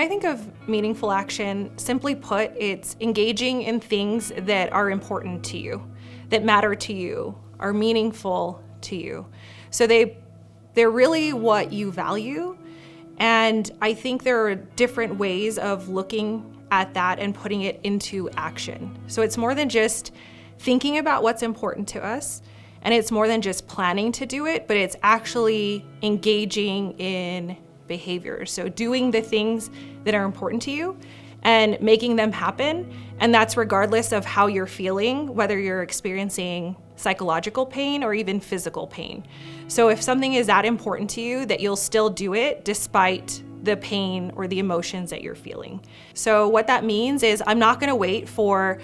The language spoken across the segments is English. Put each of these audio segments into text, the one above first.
I think of meaningful action, simply put, it's engaging in things that are important to you, that matter to you, are meaningful to you. So they're really what you value. And I think there are different ways of looking at that and putting it into action. So it's more than just thinking about what's important to us, and it's more than just planning to do it, but it's actually engaging in behaviors. So doing the things that are important to you and making them happen. And that's regardless of how you're feeling, whether you're experiencing psychological pain or even physical pain. So if something is that important to you, that you'll still do it despite the pain or the emotions that you're feeling. So what that means is I'm not going to wait for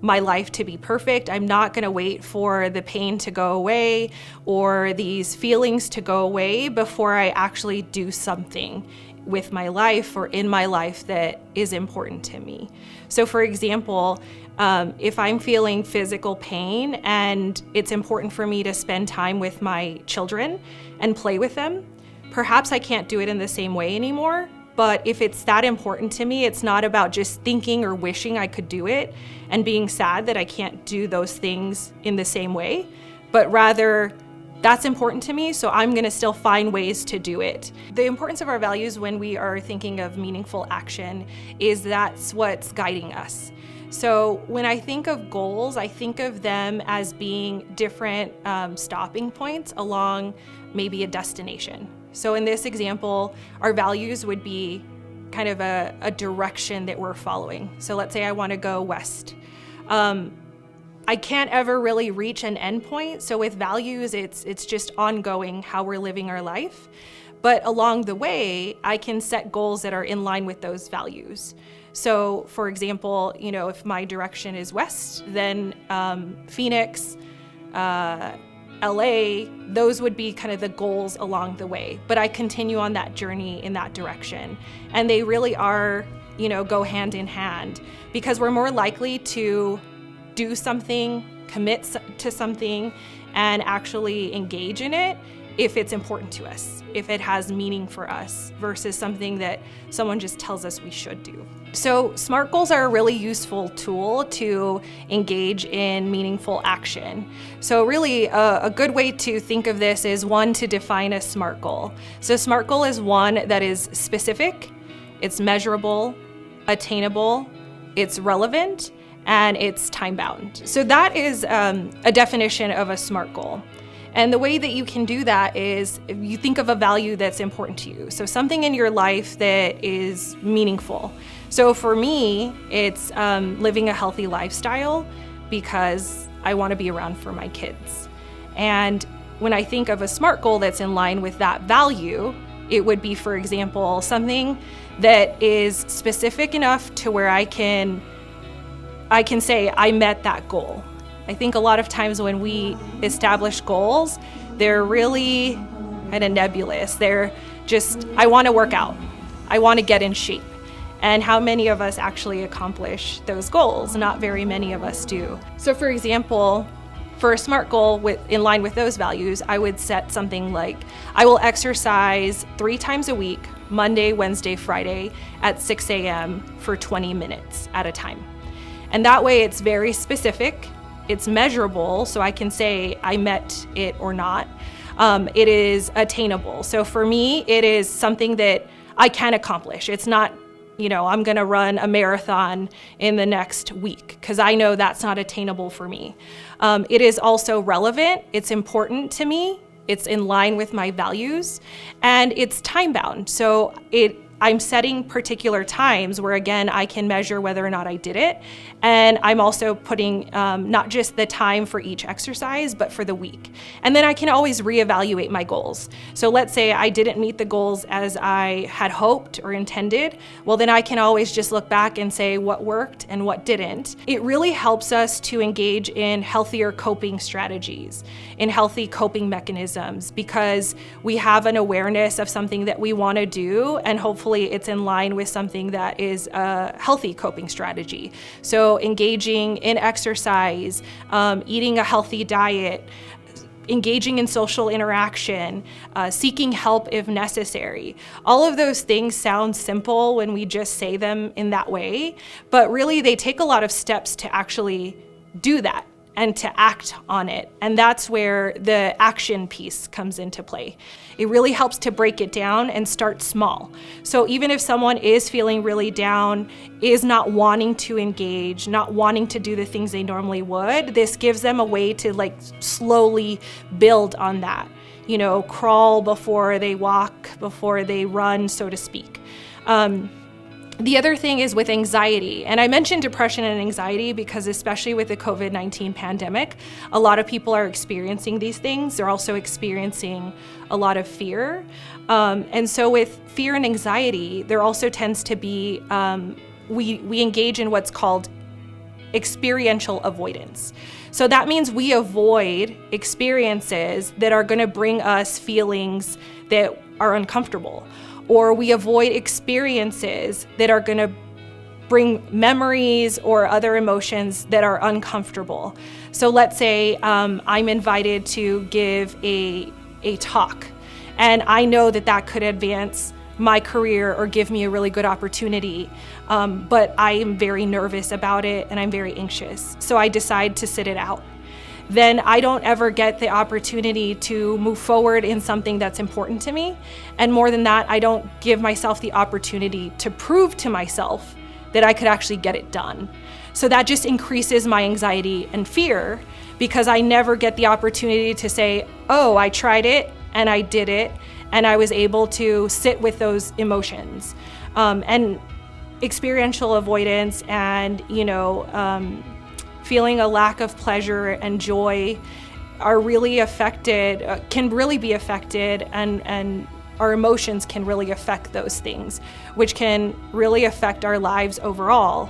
my life to be perfect. I'm not going to wait for the pain to go away or these feelings to go away before I actually do something with my life or in my life that is important to me. So for example, if I'm feeling physical pain and it's important for me to spend time with my children and play with them, perhaps I can't do it in the same way anymore. But if it's that important to me, it's not about just thinking or wishing I could do it and being sad that I can't do those things in the same way, but rather that's important to me, so I'm gonna still find ways to do it. The importance of our values when we are thinking of meaningful action is that's what's guiding us. So when I think of goals, I think of them as being different stopping points along maybe a destination. So in this example, our values would be kind of a direction that we're following. So let's say I want to go west. I can't ever really reach an endpoint. So with values, it's just ongoing how we're living our life. But along the way, I can set goals that are in line with those values. So for example, if my direction is west, then Phoenix, LA, those would be kind of the goals along the way. But I continue on that journey in that direction. And they really are, go hand in hand, because we're more likely to do something, commit to something, and actually engage in it if it's important to us, if it has meaning for us, versus something that someone just tells us we should do. So SMART goals are a really useful tool to engage in meaningful action. So really a good way to think of this is one, to define a SMART goal. So SMART goal is one that is specific, it's measurable, attainable, it's relevant, and it's time-bound. So that is a definition of a SMART goal. And the way that you can do that is if you think of a value that's important to you. So something in your life that is meaningful. So for me, it's living a healthy lifestyle because I want to be around for my kids. And when I think of a SMART goal that's in line with that value, it would be, for example, something that is specific enough to where I can say I met that goal. I think a lot of times when we establish goals, they're really kind of nebulous. They're just, I want to work out. I want to get in shape. And how many of us actually accomplish those goals? Not very many of us do. So for example, for a SMART goal in line with those values, I would set something like, I will exercise 3 times a week, Monday, Wednesday, Friday at 6 a.m. for 20 minutes at a time. And that way it's very specific. It's measurable, so I can say I met it or not. It is attainable. So for me, it is something that I can accomplish. It's not, I'm gonna run a marathon in the next week, because I know that's not attainable for me. It is also relevant. It's important to me. It's in line with my values, and it's time-bound. So I'm setting particular times where, again, I can measure whether or not I did it. And I'm also putting not just the time for each exercise, but for the week. And then I can always reevaluate my goals. So let's say I didn't meet the goals as I had hoped or intended. Well, then I can always just look back and say what worked and what didn't. It really helps us to engage in healthier coping strategies, in healthy coping mechanisms, because we have an awareness of something that we want to do, and hopefully it's in line with something that is a healthy coping strategy. So engaging in exercise, eating a healthy diet, engaging in social interaction, seeking help if necessary. All of those things sound simple when we just say them in that way, but really they take a lot of steps to actually do that and to act on it. And that's where the action piece comes into play. It really helps to break it down and start small. So even if someone is feeling really down, is not wanting to engage, not wanting to do the things they normally would, this gives them a way to like slowly build on that. You know, crawl before they walk, before they run, so to speak. The other thing is with anxiety, and I mentioned depression and anxiety because especially with the COVID-19 pandemic, a lot of people are experiencing these things. They're also experiencing a lot of fear. And so with fear and anxiety, there also tends to be, we engage in what's called experiential avoidance. So that means we avoid experiences that are going to bring us feelings that are uncomfortable, or we avoid experiences that are going to bring memories or other emotions that are uncomfortable. So let's say I'm invited to give a talk, and I know that that could advance my career or give me a really good opportunity, but I am very nervous about it and I'm very anxious. So I decide to sit it out. Then I don't ever get the opportunity to move forward in something that's important to me. And more than that, I don't give myself the opportunity to prove to myself that I could actually get it done. So that just increases my anxiety and fear because I never get the opportunity to say, oh, I tried it and I did it and I was able to sit with those emotions. And experiential avoidance and, feeling a lack of pleasure and joy are really affected, can really be affected, and our emotions can really affect those things, which can really affect our lives overall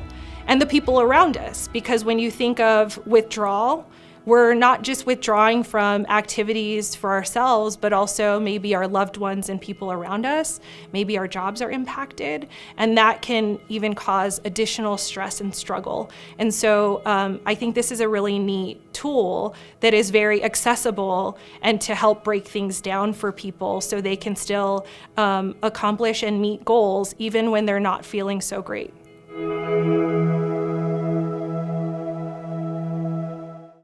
and the people around us. Because when you think of withdrawal, we're not just withdrawing from activities for ourselves, but also maybe our loved ones and people around us. Maybe our jobs are impacted, and that can even cause additional stress and struggle. And so I think this is a really neat tool that is very accessible and to help break things down for people so they can still accomplish and meet goals even when they're not feeling so great.